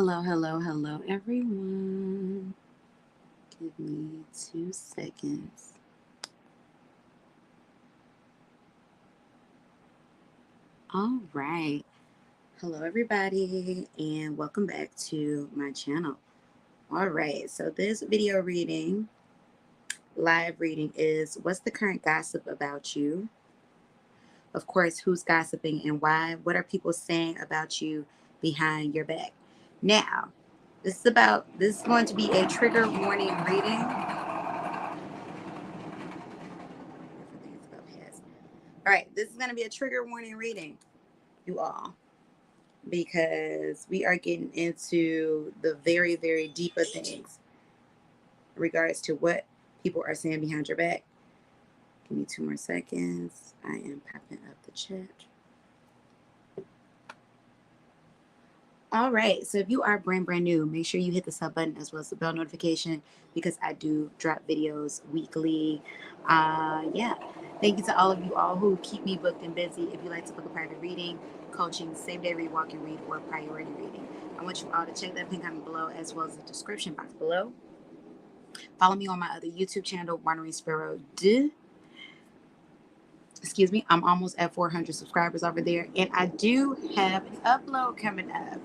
Hello, hello, hello, everyone. Give me 2 seconds. All right. Hello, everybody, and welcome back to my channel. All right. So, this video reading, live reading, is what's the current gossip about you? Of course, who's gossiping and why? What are people saying about you behind your back? Now, this is going to be a trigger warning reading. All right, this is going to be a trigger warning reading, you all, because we are getting into the very, very deeper things in regards to what people are saying behind your back. Give me 2 more seconds. I am popping up the chat. All right, so if you are brand new, make sure you hit the sub button as well as the bell notification because I do drop videos weekly. Yeah, thank you to all of you all who keep me booked and busy. If you like to book a private reading, coaching, same day read, walk and read, or priority reading, I want you all to check that pin comment below as well as the description box below. Follow me on my other YouTube channel, wanderingsparrow. Excuse me, I'm almost at 400 subscribers over there, and I do have an upload coming up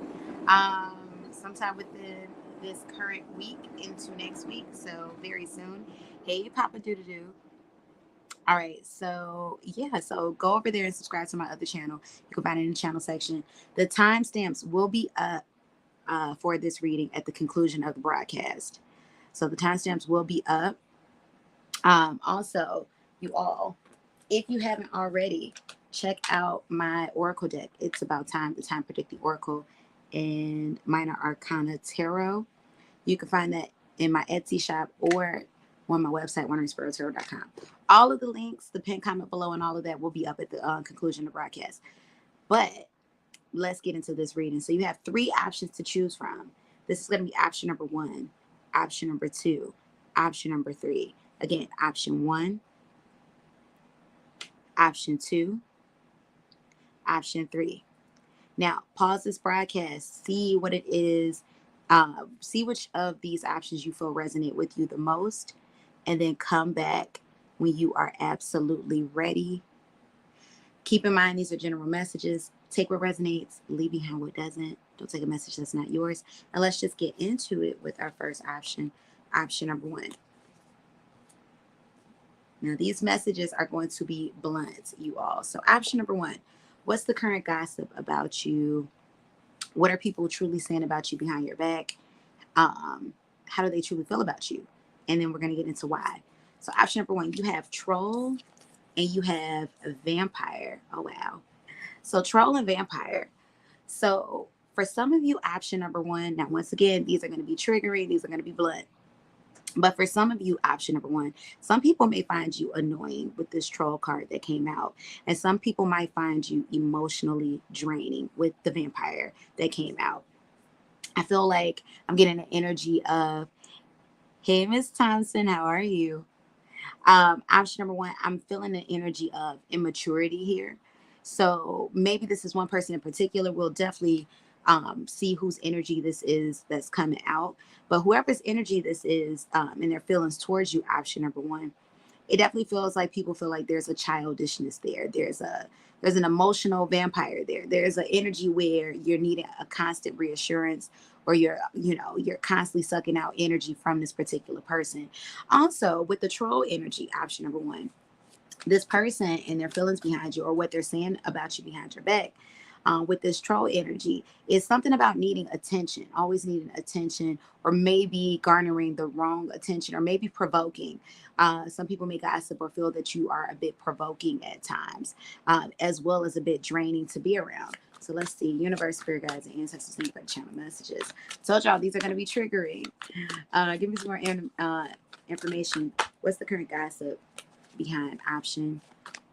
sometime within this current week into next week, so very soon. Hey, Papa Doo-Doo-Doo. All right, so yeah, so go over there and subscribe to my other channel. You can find it in the channel section. The timestamps will be up for this reading at the conclusion of the broadcast. So the timestamps will be up. Also, you all, if you haven't already, check out my Oracle deck. It's about time, the Time Predicting Oracle and Minor Arcana Tarot. You can find that in my Etsy shop or on my website, wanderingsparrow.com. All of the links, the pin comment below, and all of that will be up at the conclusion of the broadcast. But let's get into this reading. So you have 3 options to choose from. This is going to be option number 1, option number 2, option number 3. Again, option 1, option 2, option 3. Now, pause this broadcast, see what it is, see which of these options you feel resonate with you the most, and then come back when you are absolutely ready. Keep in mind, these are general messages. Take what resonates, leave behind what doesn't. Don't take a message that's not yours. And let's just get into it with our first option, option number 1. Now, these messages are going to be blunt, you all. So option number 1, what's the current gossip about you? What are people truly saying about you behind your back? How do they truly feel about you? And then we're going to get into why. So option number 1, you have troll and you have vampire. Oh, wow. So troll and vampire. So for some of you, option number 1, now once again, these are going to be triggering. These are going to be blunt. But for some of you, option number 1, some people may find you annoying with this troll card that came out. And some people might find you emotionally draining with the vampire that came out. I feel like I'm getting an energy of, hey, Miss Thompson, how are you? Option number 1, I'm feeling the energy of immaturity here. So maybe this is one person in particular. We'll definitely see whose energy this is that's coming out. But whoever's energy this is and their feelings towards you, option number 1, it definitely feels like people feel like there's a childishness there. There's an emotional vampire there. There's an energy where you're needing a constant reassurance, or you're constantly sucking out energy from this particular person. Also, with the troll energy, option number 1, this person and their feelings behind you, or what they're saying about you behind your back, with this troll energy, is something about needing attention, always needing attention, or maybe garnering the wrong attention, or maybe provoking. Some people may gossip or feel that you are a bit provoking at times, as well as a bit draining to be around. So let's see, universe, spirit guides, and ancestors, think about channel messages. Told y'all these are going to be triggering. Give me some more information. What's the current gossip behind option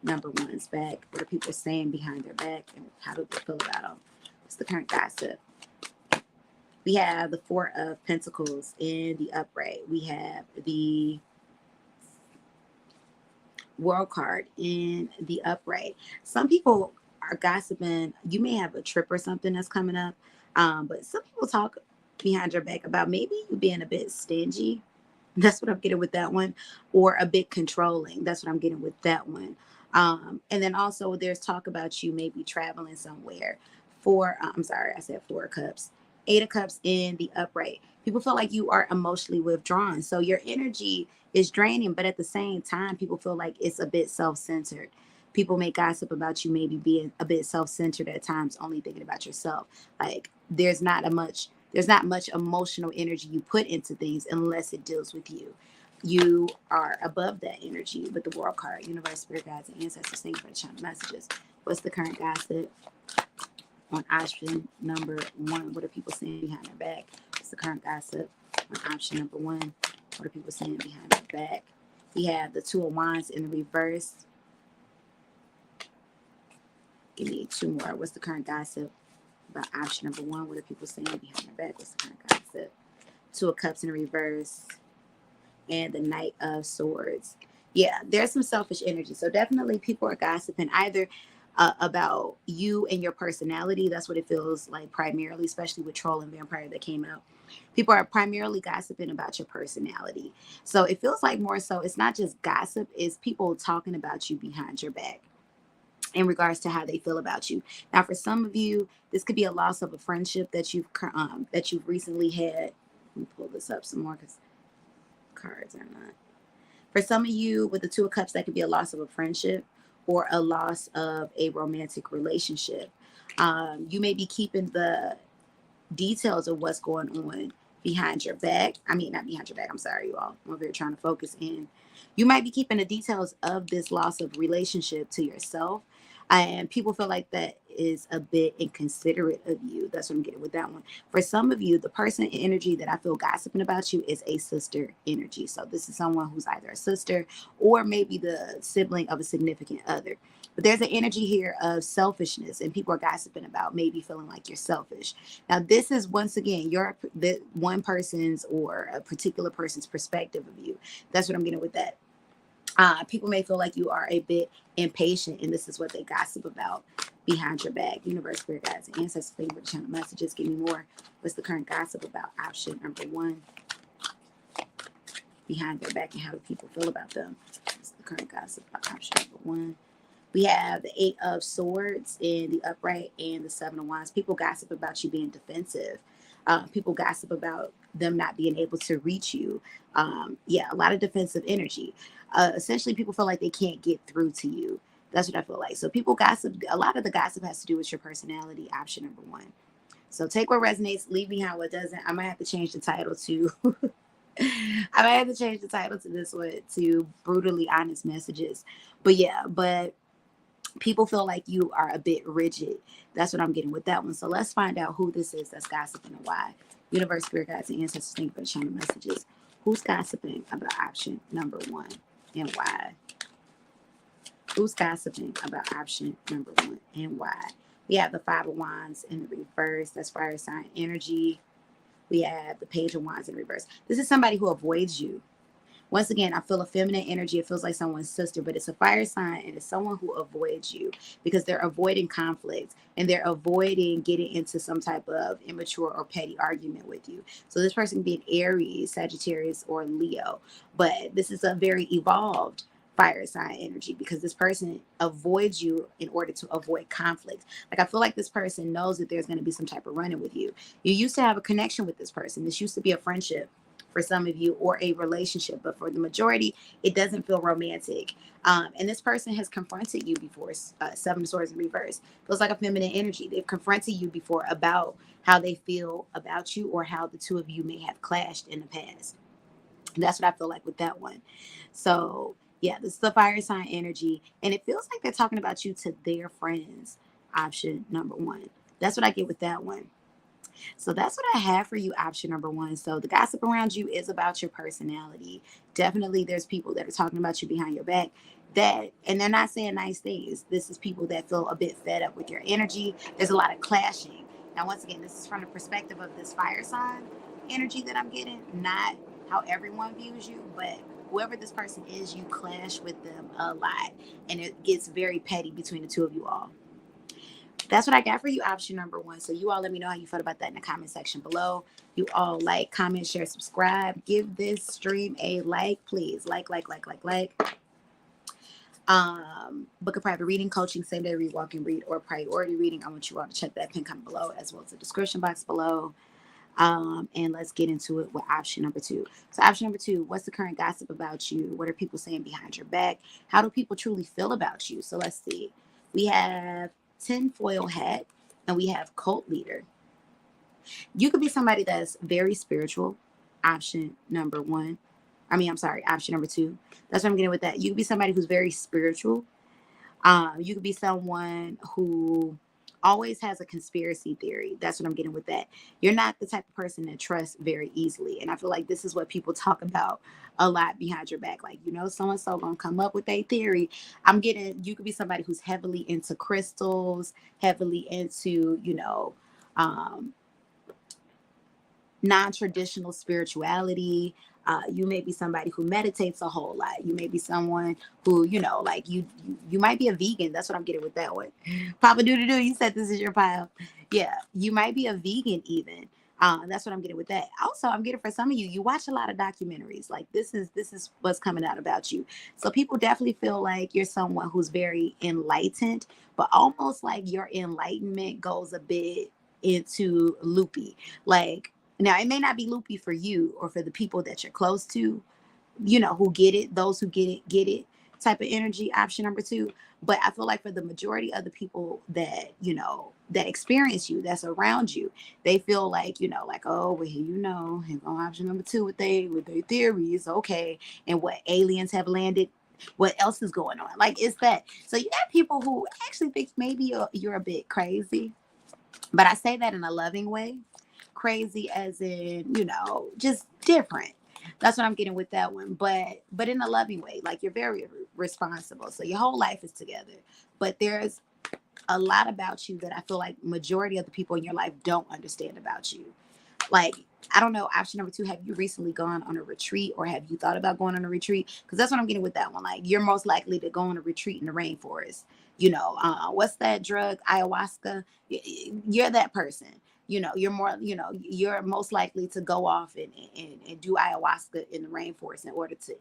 number 1's back? What are people saying behind their back, and how do they feel about them? What's the current gossip? We have the 4 of Pentacles in the upright. We have the World card in the upright. Some people are gossiping. You may have a trip or something that's coming up, but some people talk behind your back about maybe you being a bit stingy. That's what I'm getting with that one. Or a bit controlling. That's what I'm getting with that one. And then also there's talk about you maybe traveling somewhere. I'm sorry, I said 4 cups. 8 of cups in the upright. People feel like you are emotionally withdrawn. So your energy is draining, but at the same time, people feel like it's a bit self-centered. People may gossip about you maybe being a bit self-centered at times, only thinking about yourself. Like there's not much emotional energy you put into things unless it deals with you. You are above that energy with the world card. Universe, spirit guides, and ancestors, thank you for the channel messages. What's the current gossip on option number one? What are people saying behind their back? What's the current gossip on option number one? What are people saying behind their back? We have the Two of Wands in the reverse. Give me 2 more. What's the current gossip about option number one? What are people saying behind their back? What's the current gossip? 2 of Cups in the reverse. And the Knight of Swords. Yeah, there's some selfish energy. So definitely people are gossiping either about you and your personality. That's what it feels like primarily, especially with Troll and Vampire that came out. People are primarily gossiping about your personality. So it feels like more so it's not just gossip, it's people talking about you behind your back in regards to how they feel about you. Now, for some of you, this could be a loss of a friendship that you've recently had. Let me pull this up some more because cards are not. For some of you with the Two of Cups, that could be a loss of a friendship or a loss of a romantic relationship. You may be keeping the details of what's going on behind your back. I mean, not behind your back. I'm sorry, you all. I'm over here trying to focus in. You might be keeping the details of this loss of relationship to yourself. And people feel like that is a bit inconsiderate of you. That's what I'm getting with that one. For some of you, the person energy that I feel gossiping about you is a sister energy. So this is someone who's either a sister or maybe the sibling of a significant other. But there's an energy here of selfishness, and people are gossiping about maybe feeling like you're selfish. Now, this is once again the one person's or a particular person's perspective of you. That's what I'm getting with that. People may feel like you are a bit impatient, and this is what they gossip about behind your back. Universe, spirit guides, and ancestors, favorite channel messages. Give me more. What's the current gossip about option number one? Behind their back, and how do people feel about them? What's the current gossip about option number one? We have the 8 of Swords in the upright and the 7 of Wands. People gossip about you being defensive. People gossip about them not being able to reach you. Yeah, a lot of defensive energy. Essentially, people feel like they can't get through to you. That's what I feel like. So people gossip. A lot of the gossip has to do with your personality, option number one. So take what resonates, leave behind what doesn't. I might have to change the title to I might have to change the title to this one to brutally honest messages. But yeah, but people feel like you are a bit rigid. That's what I'm getting with that one. So let's find out who this is that's gossiping and why. Universe, spirit guides, and ancestors, thank you for the channel messages. Who's gossiping about option number one and why? Who's gossiping about option number one and why? We have the 5 of Wands in the reverse. That's fire sign energy. We have the Page of Wands in reverse. This is somebody who avoids you. Once again, I feel a feminine energy. It feels like someone's sister, but it's a fire sign and it's someone who avoids you because they're avoiding conflict and they're avoiding getting into some type of immature or petty argument with you. So this person can be an Aries, Sagittarius, or Leo, but this is a very evolved fire sign energy because this person avoids you in order to avoid conflict. Like I feel like this person knows that there's going to be some type of run-in with you. You used to have a connection with this person. This used to be a friendship for some of you or a relationship, but for the majority it doesn't feel romantic, and this person has confronted you before. 7 of Swords in reverse feels like a feminine energy. They've confronted you before about how they feel about you or how the two of you may have clashed in the past. And that's what I feel like with that one. So yeah, this is the fire sign energy, and it feels like they're talking about you to their friends, option number one. That's what I get with that one. So that's what I have for you, option number one. So the gossip around you is about your personality. Definitely there's people that are talking about you behind your back and they're not saying nice things. This is people that feel a bit fed up with your energy. There's a lot of clashing. Now, once again, this is from the perspective of this fire sign energy that I'm getting, not how everyone views you, but whoever this person is, you clash with them a lot and it gets very petty between the two of you all. That's what I got for you, option number one. So you all let me know how you felt about that in the comment section below. You all like, comment, share, subscribe. Give this stream a like, please. Like. Book a private reading, coaching, same day read, walk and read, or priority reading. I want you all to check that pin comment below as well as the description box below. And let's get into it with option number two. So option number two, what's the current gossip about you? What are people saying behind your back? How do people truly feel about you? So let's see. We have tinfoil hat and we have cult leader. You could be somebody that's very spiritual. Option number one. Option number two. That's what I'm getting with that. You could be somebody who's very spiritual. You could be someone who always has a conspiracy theory. That's what I'm getting with that. You're not the type of person that trusts very easily. And I feel like this is what people talk about a lot behind your back. Like, so-and-so gonna come up with a theory. You could be somebody who's heavily into crystals, heavily into, um, non-traditional spirituality. You may be somebody who meditates a whole lot. You may be someone who, like you might be a vegan. That's what I'm getting with that one. Papa Doo-doo-doo, you said this is your pile. Yeah, you might be a vegan even. That's what I'm getting with that. Also, I'm getting for some of you, you watch a lot of documentaries. Like this is what's coming out about you. So people definitely feel like you're someone who's very enlightened, but almost like your enlightenment goes a bit into loopy. Like, now, it may not be loopy for you or for the people that you're close to, who get it, those who get it type of energy, option number two. But I feel like for the majority of the people that, that experience you, that's around you, they feel like, like, oh, well, here go option number two with their theories. Okay. And what aliens have landed, what else is going on? Like, it's that. So you got people who actually think maybe you're a bit crazy, but I say that in a loving way. Crazy as in, just different. That's what I'm getting with that one. But in a loving way. Like, you're very responsible. So your whole life is together. But there's a lot about you that I feel like majority of the people in your life don't understand about you. Like, I don't know, option number two, have you recently gone on a retreat or have you thought about going on a retreat? Because that's what I'm getting with that one. Like, you're most likely to go on a retreat in the rainforest. What's that drug? Ayahuasca. You're that person. You're most likely to go off and do ayahuasca in the rainforest in order to,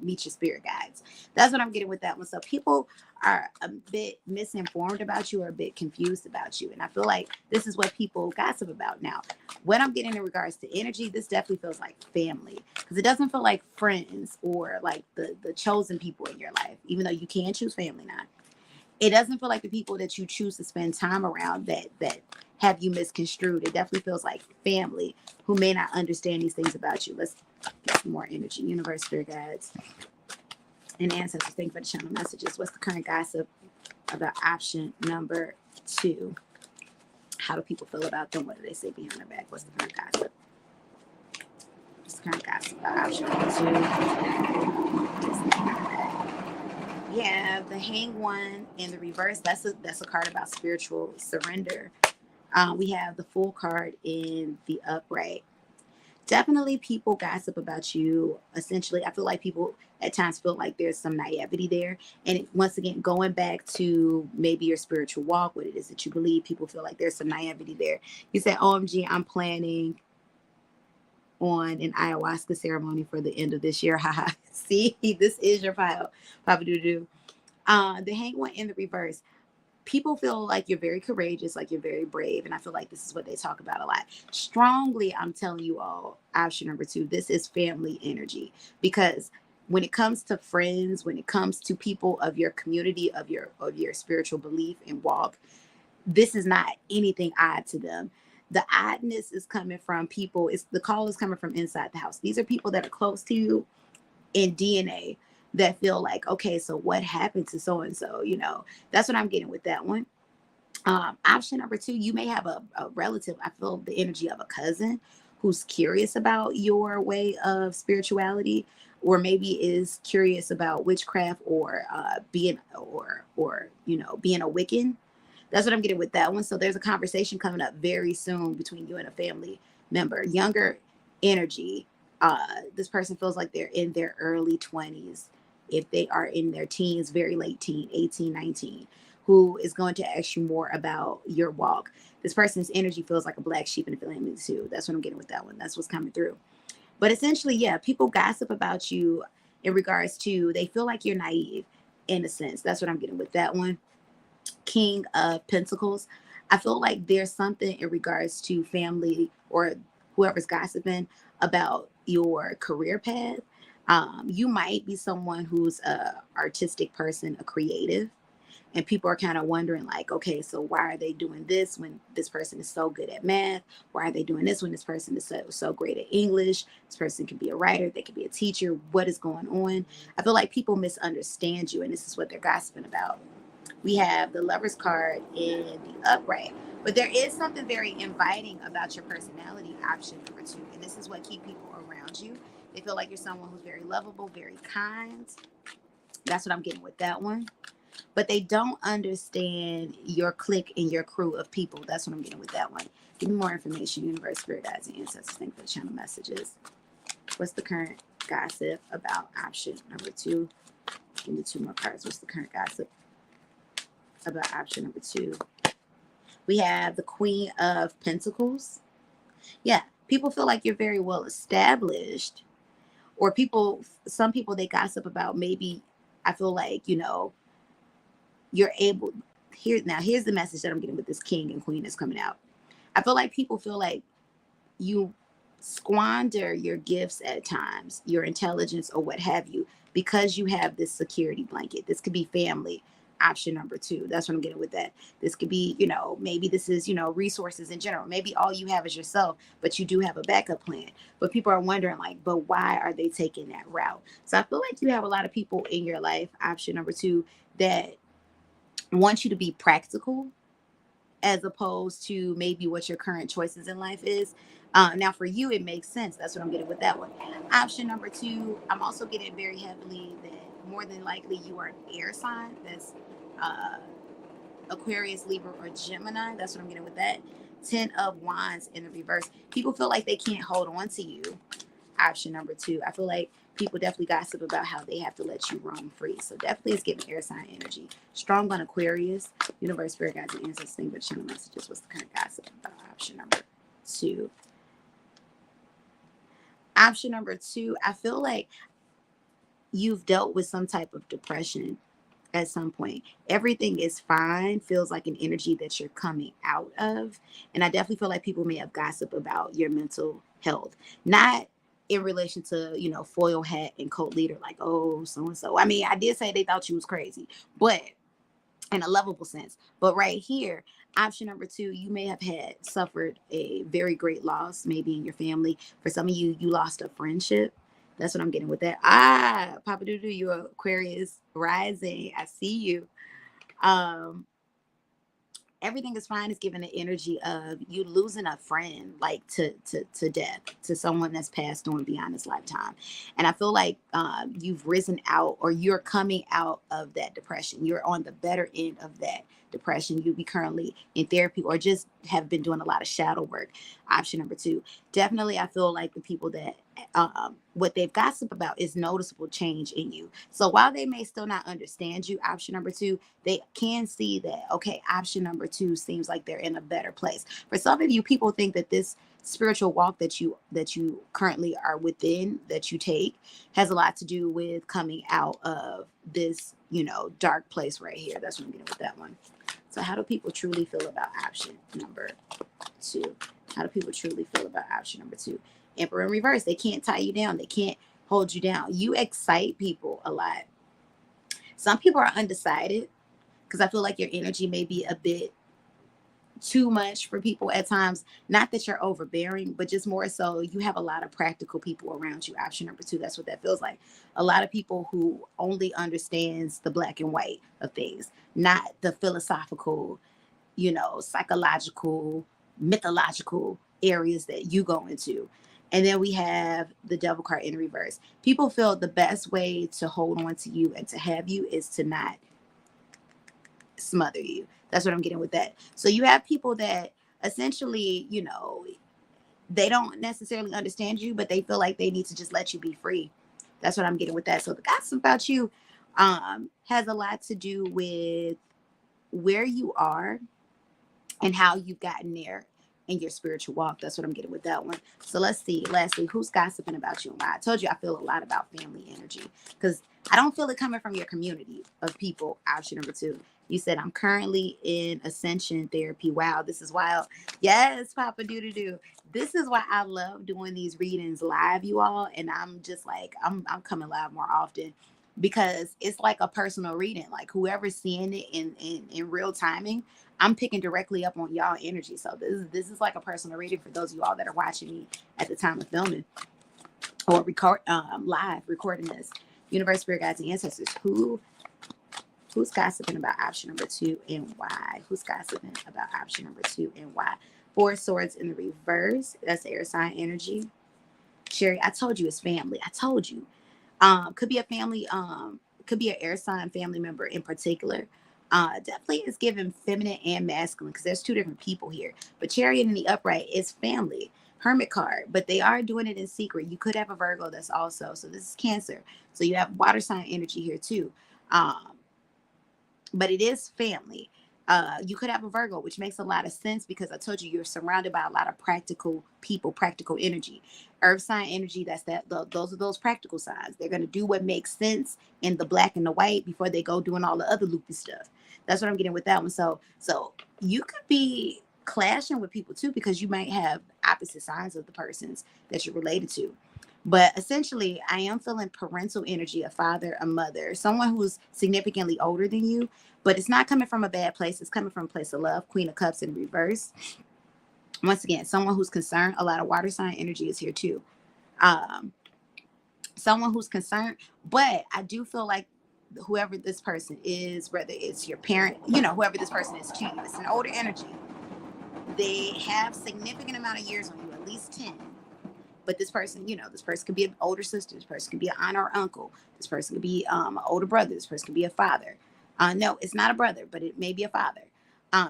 meet your spirit guides. That's what I'm getting with that one. So people are a bit misinformed about you or a bit confused about you. And I feel like this is what people gossip about. Now, what I'm getting in regards to energy, this definitely feels like family, because it doesn't feel like friends or like the chosen people in your life, even though you can choose family now. It doesn't feel like the people that you choose to spend time around that have you misconstrued. It definitely feels like family who may not understand these things about you. Let's get some more energy. Universe, spirit guides, and ancestors. Thank you for the channel messages. What's the current gossip about option number two? How do people feel about them? What do they say behind their back? What's the current gossip? What's the current gossip about option number two? Yeah, the hang one in the reverse. That's a card about spiritual surrender. We have the Fool card in the upright. Definitely people gossip about you. Essentially, I feel like people at times feel like there's some naivety there. And once again, going back to maybe your spiritual walk, what it is that you believe, people feel like there's some naivety there. You said, OMG, I'm planning on an ayahuasca ceremony for the end of this year. Haha. See, this is your pile. Papa Doo-doo. The hang one in the reverse. People feel like you're very courageous, like you're very brave. And I feel like this is what they talk about a lot. Strongly, I'm telling you all, option number two, this is family energy. Because when it comes to friends, when it comes to people of your community, of your spiritual belief and walk, this is not anything odd to them. The oddness is coming from people. The call is coming from inside the house. These are people that are close to you in DNA that feel like, okay, so what happened to so and so? That's what I'm getting with that one. Option number two, you may have a relative. I feel the energy of a cousin who's curious about your way of spirituality, or maybe is curious about witchcraft or being being a Wiccan. That's what I'm getting with that one. So there's a conversation coming up very soon between you and a family member. Younger energy. This person feels like they're in their early 20s. If they are in their teens, very late teen, 18, 19, who is going to ask you more about your walk. This person's energy feels like a black sheep in the family too. That's what I'm getting with that one. That's what's coming through. But essentially, yeah, people gossip about you in regards to they feel like you're naive in a sense. That's what I'm getting with that one. King of Pentacles. I feel like there's something in regards to family or whoever's gossiping about your career path. You might be someone who's a artistic person, a creative, and people are kind of wondering like, okay, so why are they doing this when this person is so good at math? Why are they doing this when this person is so great at English? This person could be a writer, they could be a teacher. What is going on? I feel like people misunderstand you, and this is what they're gossiping about. We have the Lover's card in the upright, but there is something very inviting about your personality, option number 2, and this is what keep people around you. They feel like you're someone who's very lovable, very kind. That's what I'm getting with that one. But they don't understand your clique and your crew of people. That's what I'm getting with that one. Give me more information, universe, spirit guides, and ancestors. Thank you for the channel messages. What's the current gossip about option number 2? Give me 2 more cards. What's the current gossip about option number 2? We have the Queen of Pentacles. Yeah, people feel like you're very well established, or some people they gossip about maybe, I feel like, you're able, here's the message that I'm getting with this King and Queen that's coming out. I feel like people feel like you squander your gifts at times, your intelligence or what have you, because you have this security blanket. This could be family, option number 2. That's what I'm getting with that. This could be, maybe this is, resources in general. Maybe all you have is yourself, but you do have a backup plan. But people are wondering like, but why are they taking that route? So I feel like you have a lot of people in your life, option number 2, that want you to be practical as opposed to maybe what your current choices in life is. Now for you, it makes sense. That's what I'm getting with that one. Option number 2, I'm also getting very heavily that more than likely you are an air sign. That's Aquarius, Libra, or Gemini. That's what I'm getting with that. 10 of Wands in the reverse. People feel like they can't hold on to you. Option number 2. I feel like people definitely gossip about how they have to let you roam free. So definitely it's giving air sign energy. Strong on Aquarius. Universe, spirit guides, and ancestors. Thing but channel messages. What's the current gossip about option number 2? Option number 2. I feel like you've dealt with some type of depression at some point. Everything is fine. Feels like an energy that you're coming out of. And I definitely feel like people may have gossip about your mental health. Not in relation to, foil hat and cult leader, like, oh, so-and-so. I mean, I did say they thought you was crazy, but in a lovable sense. But right here, option number 2, you may have suffered a very great loss, maybe in your family. For some of you, you lost a friendship. That's what I'm getting with that. Papa Doodoo, you're Aquarius rising. I see you. Everything is fine is given the energy of you losing a friend, like to death, to someone that's passed on beyond this lifetime. And I feel like you've risen out, or you're coming out of that depression. You're on the better end of that depression. You'll be currently in therapy or just have been doing a lot of shadow work. Option number 2. Definitely, I feel like the people that what they've gossiped about is noticeable change in you. So while they may still not understand you, option number 2, they can see that, okay, option number 2 seems like they're in a better place. For some of you, people think that this spiritual walk that you currently are within, that you take, has a lot to do with coming out of this, dark place right here. That's what I'm getting with that one. So how do people truly feel about option number 2? How do people truly feel about option number 2? Emperor in reverse. They can't tie you down. They can't hold you down. You excite people a lot. Some people are undecided because I feel like your energy may be a bit too much for people at times. Not that you're overbearing, but just more so you have a lot of practical people around you. Option number 2, that's what that feels like. A lot of people who only understands the black and white of things, not the philosophical, psychological, mythological areas that you go into. And then we have the Devil card in reverse. People feel the best way to hold on to you and to have you is to not smother you. That's what I'm getting with that. So you have people that essentially, they don't necessarily understand you, but they feel like they need to just let you be free. That's what I'm getting with that. So the gossip about you has a lot to do with where you are and how you've gotten there in your spiritual walk. That's what I'm getting with that one. So let's see. Lastly, who's gossiping about you and why? I told you I feel a lot about family energy because I don't feel it coming from your community of people. Option number 2. You said I'm currently in ascension therapy. Wow, this is wild. Yes, Papa Doo. This is why I love doing these readings live, you all. And I'm just like, I'm coming live more often because it's like a personal reading. Like whoever's seeing it in real timing, I'm picking directly up on y'all energy. So this is like a personal reading for those of you all that are watching me at the time of filming or live recording this. Universe, spirit guides, and ancestors. Who's gossiping about option number 2 and why? Who's gossiping about option number 2 and why? 4 swords in the reverse. That's air sign energy. Sherry, I told you it's family. I told you. Could be a family, could be an air sign family member in particular. Definitely is given feminine and masculine because there's 2 different people here. But Chariot in the upright is family. Hermit card, but they are doing it in secret. You could have a Virgo that's also, so this is Cancer. So you have water sign energy here too. But it is family. You could have a Virgo, which makes a lot of sense because I told you you're surrounded by a lot of practical people, practical energy. Earth sign energy, those are those practical signs. They're going to do what makes sense in the black and the white before they go doing all the other loopy stuff. That's what I'm getting with that one. So you could be clashing with people too because you might have opposite signs of the persons that you're related to. But essentially, I am feeling parental energy, a father, a mother, someone who's significantly older than you, but it's not coming from a bad place. It's coming from a place of love. Queen of Cups in reverse. Once again, someone who's concerned. A lot of water sign energy is here too. Someone who's concerned, but I do feel like whoever this person is, whether it's your parent, whoever this person is to you, it's an older energy. They have significant amount of years on you, at least 10. But this person, this person could be an older sister. This person could be an aunt or uncle. This person could be an older brother. This person could be a father. No, it's not a brother, but it may be a father.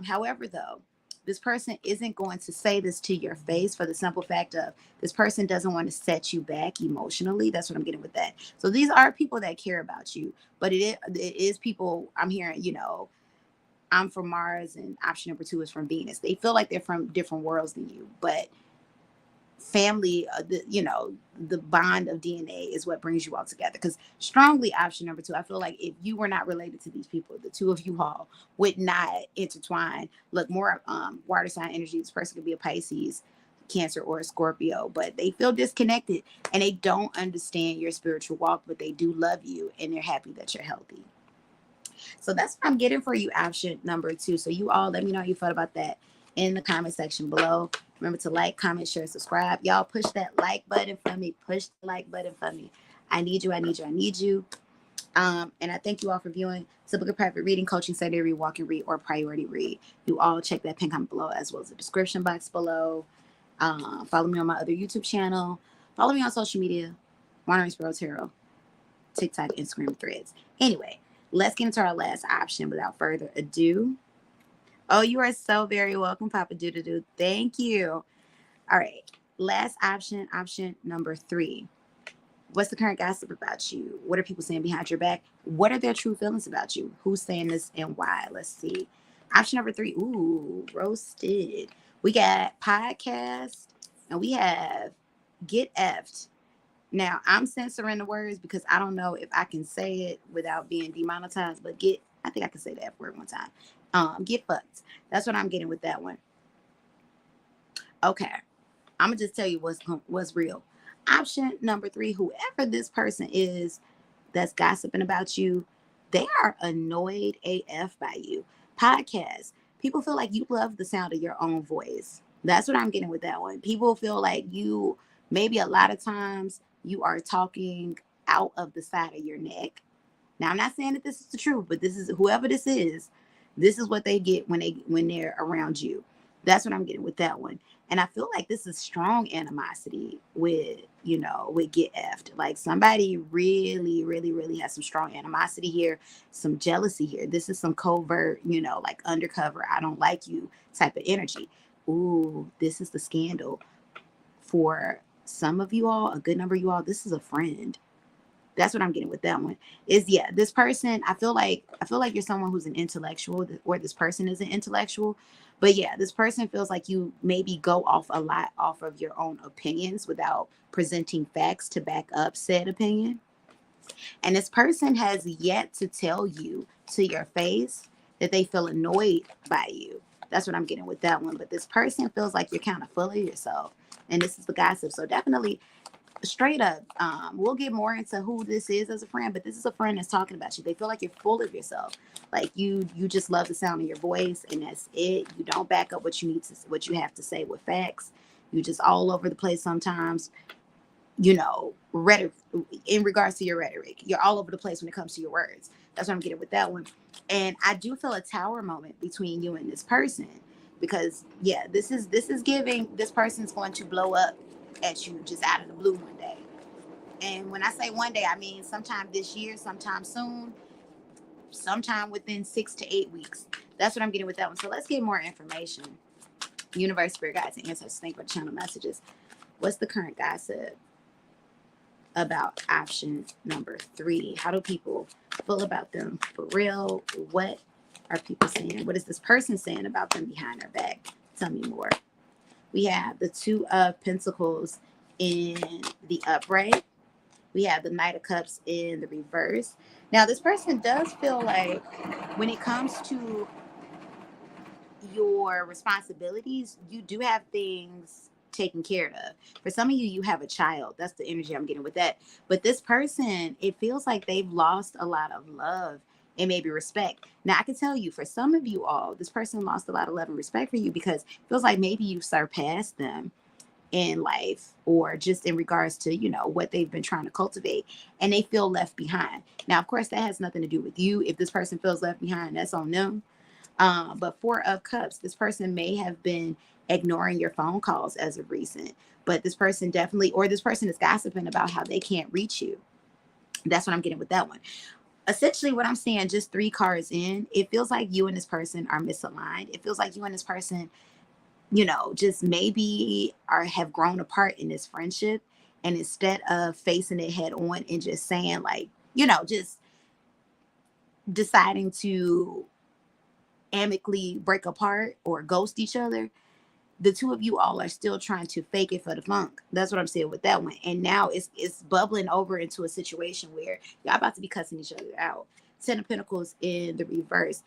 However, though, this person isn't going to say this to your face for the simple fact of this person doesn't want to set you back emotionally. That's what I'm getting with that. So these are people that care about you, but it is people I'm hearing, I'm from Mars and option number 2 is from Venus. They feel like they're from different worlds than you, but family, the bond of DNA is what brings you all together. Because strongly option number 2, I feel like if you were not related to these people, the 2 of you all would not intertwine. Look, more water sign energy. This person could be a Pisces, Cancer, or a Scorpio, but they feel disconnected and they don't understand your spiritual walk, but they do love you and they're happy that you're healthy. So that's what I'm getting for you, option number 2. So you all let me know how you felt about that in the comment section below. Remember to like, comment, share, subscribe. Y'all push that like button for me. Push the like button for me. I need you. I need you. I need you. And I thank you all for viewing. To book a private reading, coaching, study, read, walk and read, or priority read, you all check that pin comment below as well as the description box below. Follow me on my other YouTube channel. Follow me on social media. Wanderingsparrow Tarot, TikTok, Instagram, Threads. Anyway, let's get into our last option without further ado. Oh, you are so very welcome, Papa Doo. Thank you. All right. Last option number 3. What's the current gossip about you? What are people saying behind your back? What are their true feelings about you? Who's saying this and why? Let's see. Option number 3. Ooh, roasted. We got podcast and we have get effed. Now, I'm censoring the words because I don't know if I can say it without being demonetized, but I think I can say that word one time. Get fucked. That's what I'm getting with that one. Okay. I'm going to just tell you what's real. Option number 3, whoever this person is that's gossiping about you, they are annoyed AF by you. Podcast. People feel like you love the sound of your own voice. That's what I'm getting with that one. People feel like you, maybe a lot of times, you are talking out of the side of your neck. Now, I'm not saying that this is the truth, but this is whoever this is what they get when they're around you. That's what I'm getting with that one. And I feel like this is strong animosity with get effed. Like somebody really, really, really has some strong animosity here, some jealousy here. This is some covert, like undercover, I don't like you type of energy. Ooh, this is the scandal. For some of you all, a good number of you all, this is a friend. That's what I'm getting with that one. Is yeah, this person, I feel like you're someone who's an intellectual, or this person is an intellectual. But yeah, this person feels like you maybe go off a lot off of your own opinions without presenting facts to back up said opinion. And this person has yet to tell you to your face that they feel annoyed by you. That's what I'm getting with that one. But this person feels like you're kind of full of yourself. And this is the gossip. So definitely straight up, we'll get more into who this is as a friend, but this is a friend that's talking about you. They feel like you're full of yourself. Like you just love the sound of your voice, and that's it. You don't back up what you have to say with facts. You just all over the place sometimes. Rhetoric, in regards to your rhetoric, you're all over the place when it comes to your words. That's what I'm getting with that one. And I do feel a tower moment between you and this person, because yeah, this is giving, this person's going to blow up at you just out of the blue one day. And when I say one day, I mean sometime this year, sometime soon, sometime within 6 to 8 weeks. That's what I'm getting with that one. So let's get more information. Universe, spirit guides, and ancestors, thank you for the channel messages. What's the current gossip about option number 3? How do people feel about them for real? What are people saying? What is this person saying about them behind their back? Tell me more. We have the 2 of Pentacles in the upright. We have the Knight of Cups in the reverse. Now, this person does feel like when it comes to your responsibilities, you do have things taken care of. For some of you, you have a child. That's the energy I'm getting with that. But this person, it feels like they've lost a lot of love and maybe respect. Now, I can tell you, for some of you all, this person lost a lot of love and respect for you because it feels like maybe you surpassed them in life, or just in regards to, what they've been trying to cultivate, and they feel left behind. Now, of course, that has nothing to do with you. If this person feels left behind, that's on them. But 4 of Cups, this person may have been ignoring your phone calls as of recent, but this person definitely, or this person is gossiping about how they can't reach you. That's what I'm getting with that one. Essentially, what I'm seeing, just 3 cards in, it feels like you and this person are misaligned. It feels like you and this person, just maybe have grown apart in this friendship. And instead of facing it head on and just saying, like, just deciding to amicably break apart or ghost each other, the 2 of you all are still trying to fake it for the funk. That's what I'm saying with that one. And now it's bubbling over into a situation where y'all about to be cussing each other out. 10 of Pentacles in the reverse.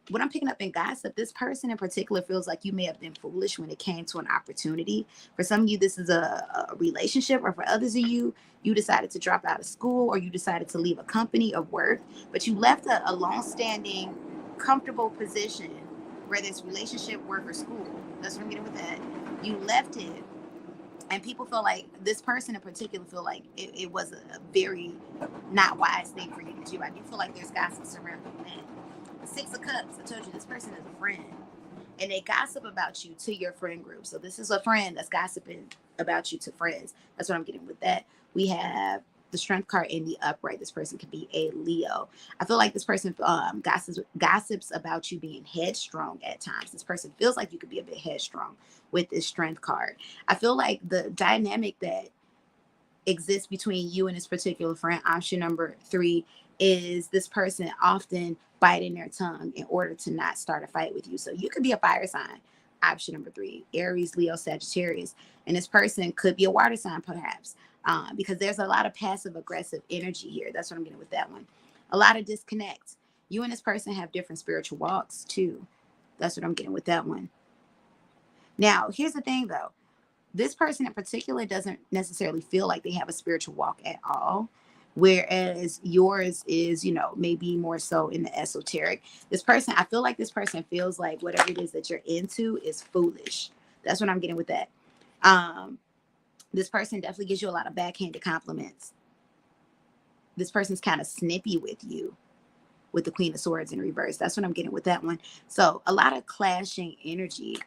What I'm picking up in gossip, this person in particular feels like you may have been foolish when it came to an opportunity. For some of you, this is a relationship, or for others of you, you decided to drop out of school, or you decided to leave a company of work, but you left a long-standing, comfortable position, whether it's relationship, work, or school. That's what I'm getting with that. You left it, and people feel like, this person in particular feel like it was a very not wise thing for you to do. I do feel like there's gossip surrounding that. 6 of Cups, I told you this person is a friend, and they gossip about you to your friend group. So this is a friend that's gossiping about you to friends. That's what I'm getting with that. We have the Strength card in the upright. This person could be a Leo. I feel like this person gossips about you being headstrong at times. This person feels like you could be a bit headstrong with this Strength card. I feel like the dynamic that exists between you and this particular friend, option number 3, is this person often biting their tongue in order to not start a fight with you. So you could be a fire sign, option number 3, Aries, Leo, Sagittarius, and this person could be a water sign perhaps, because there's a lot of passive aggressive energy here. That's what I'm getting with that one. A lot of disconnect. You and this person have different spiritual walks too. That's what I'm getting with that one. Now, here's the thing though. This person in particular doesn't necessarily feel like they have a spiritual walk at all, whereas yours is, maybe more so in the esoteric. This person, I feel like this person feels like whatever it is that you're into is foolish. That's what I'm getting with that. This person definitely gives you a lot of backhanded compliments. This person's kind of snippy with you, with the Queen of Swords in reverse. That's what I'm getting with that one. So a lot of clashing energy.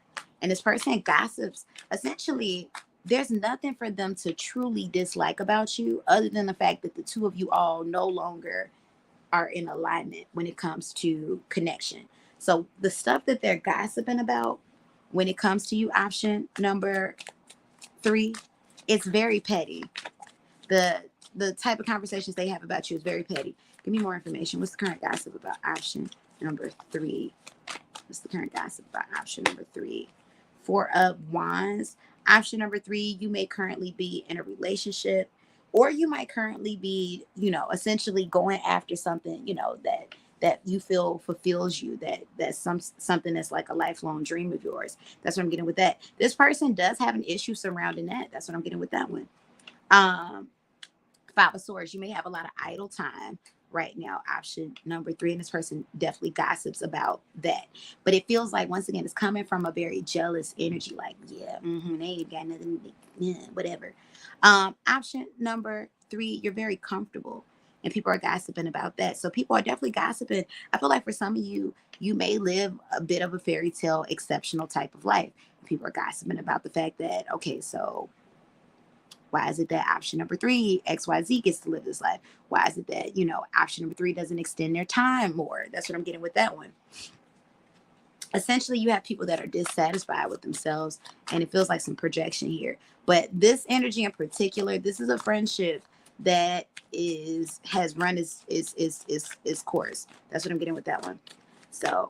And this person gossips. Essentially, there's nothing for them to truly dislike about you other than the fact that the 2 of you all no longer are in alignment when it comes to connection. So the stuff that they're gossiping about when it comes to you, option number 3, it's very petty. The the type of conversations they have about you is very petty. Give me more information. What's the current gossip about option number 3? What's the current gossip about option number 3? 4 of Wands. Option number 3, you may currently be in a relationship, or you might currently be, essentially going after something, that you feel fulfills you, that's something that's like a lifelong dream of yours. That's what I'm getting with that. This person does have an issue surrounding that. That's what I'm getting with that one. 5 of Swords, you may have a lot of idle time right now. Option number 3, and this person definitely gossips about that. But it feels like, once again, it's coming from a very jealous energy. Like, yeah, they ain't got nothing, whatever. Option number 3, you're very comfortable, and people are gossiping about that. So people are definitely gossiping. I feel like for some of you, you may live a bit of a fairy tale, exceptional type of life. People are gossiping about the fact that, okay, so why is it that option number 3, XYZ, gets to live this life? Why is it that, option number 3 doesn't extend their time more? That's what I'm getting with that one. Essentially, you have people that are dissatisfied with themselves, and it feels like some projection here. But this energy in particular, this is a friendship that has run its course. That's what I'm getting with that one. So,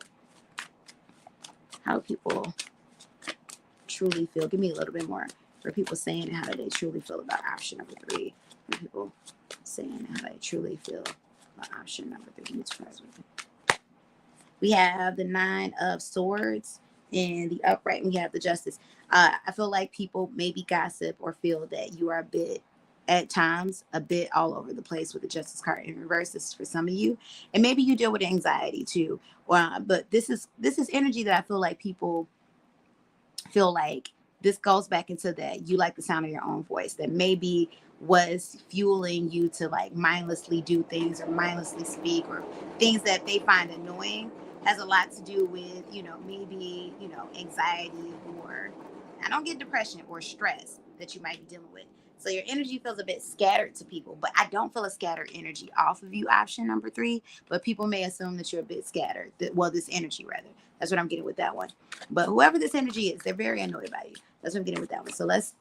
how do people truly feel? Give me a little bit more. For people saying how do they truly feel about option number 3? For people saying how they truly feel about option number 3. We have the 9 of Swords in the upright, and we have the Justice. I feel like people maybe gossip or feel that you are at times a bit all over the place with the Justice card in reverse. This is for some of you, and maybe you deal with anxiety too. But this is energy that I feel like people feel like this goes back into that you like the sound of your own voice, that maybe was fueling you to like mindlessly do things or mindlessly speak, or things that they find annoying. Has a lot to do with, maybe, anxiety, or I don't get depression or stress that you might be dealing with. So your energy feels a bit scattered to people, but I don't feel a scattered energy off of you, option number 3. But people may assume that you're a bit scattered. This energy rather. That's what I'm getting with that one. But whoever this energy is, they're very annoyed by you. That's what I'm getting with that one. So let's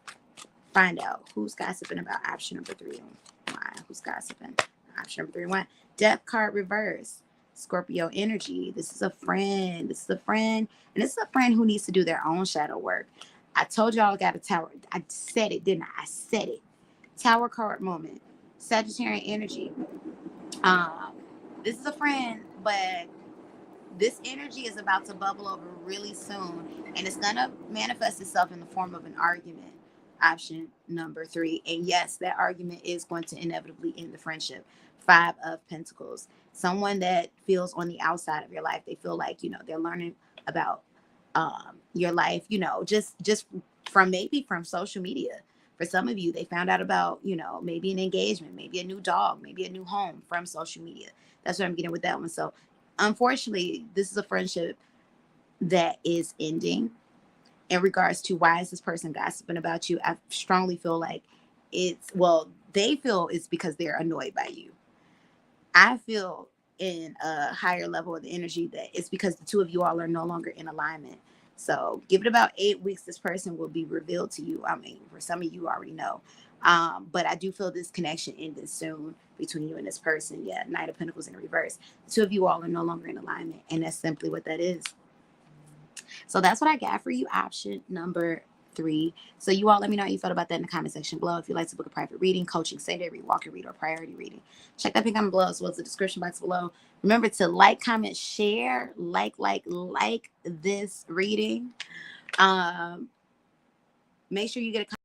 find out who's gossiping about option number 3 and why. Who's gossiping? Option number 3 and why. Death card reverse. Scorpio energy. This is a friend. And this is a friend who needs to do their own shadow work. I told y'all I got a tower. I said it, didn't I? I said it. Tower card moment. Sagittarian energy. This is a friend, but this energy is about to bubble over really soon, and it's going to manifest itself in the form of an argument. Option number 3. And yes, that argument is going to inevitably end the friendship. 5 of Pentacles. Someone that feels on the outside of your life. They feel like, they're learning about your life, just from social media. For some of you, they found out about, maybe an engagement, maybe a new dog, maybe a new home from social media. That's what I'm getting with that one. So unfortunately, this is a friendship that is ending. In regards to why is this person gossiping about you, I strongly feel like they feel it's because they're annoyed by you. I feel in a higher level of the energy that it's because the two of you all are no longer in alignment. So give it about 8 weeks, this person will be revealed to you. I mean, for some of you already know. But I do feel this connection ended soon between you and this person. Yeah, Knight of Pentacles in reverse. The two of you all are no longer in alignment, and that's simply what that is. So that's what I got for you, option number 3. So you all let me know how you felt about that in the comment section below. If you'd like to book a private reading, coaching, same-day read, walk-in read, or priority reading, check that pink comment below as well as the description box below. Remember to like, comment, share, like this reading. Make sure you get a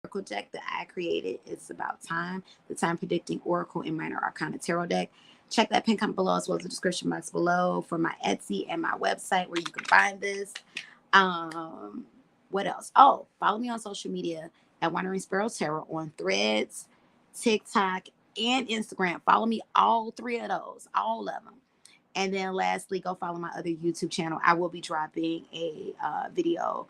oracle deck that I created. It's about time, the time predicting oracle and minor arcana tarot deck. Check that pin comment below as well as the description box below for my Etsy and my website where you can find this. What else? Oh, follow me on social media at Wandering Sparrow Tarot on Threads, TikTok, and Instagram. Follow me, all 3 of those, all of them. And then lastly, go follow my other YouTube channel. I will be dropping a video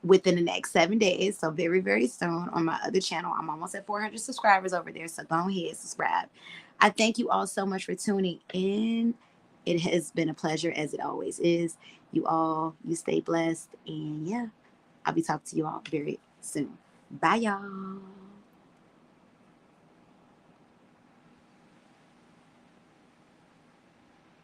within the next 7 days. So very, very soon on my other channel. I'm almost at 400 subscribers over there. So go ahead, subscribe. I thank you all so much for tuning in. It has been a pleasure, as it always is. You stay blessed. And yeah, I'll be talking to you all very soon. Bye, y'all.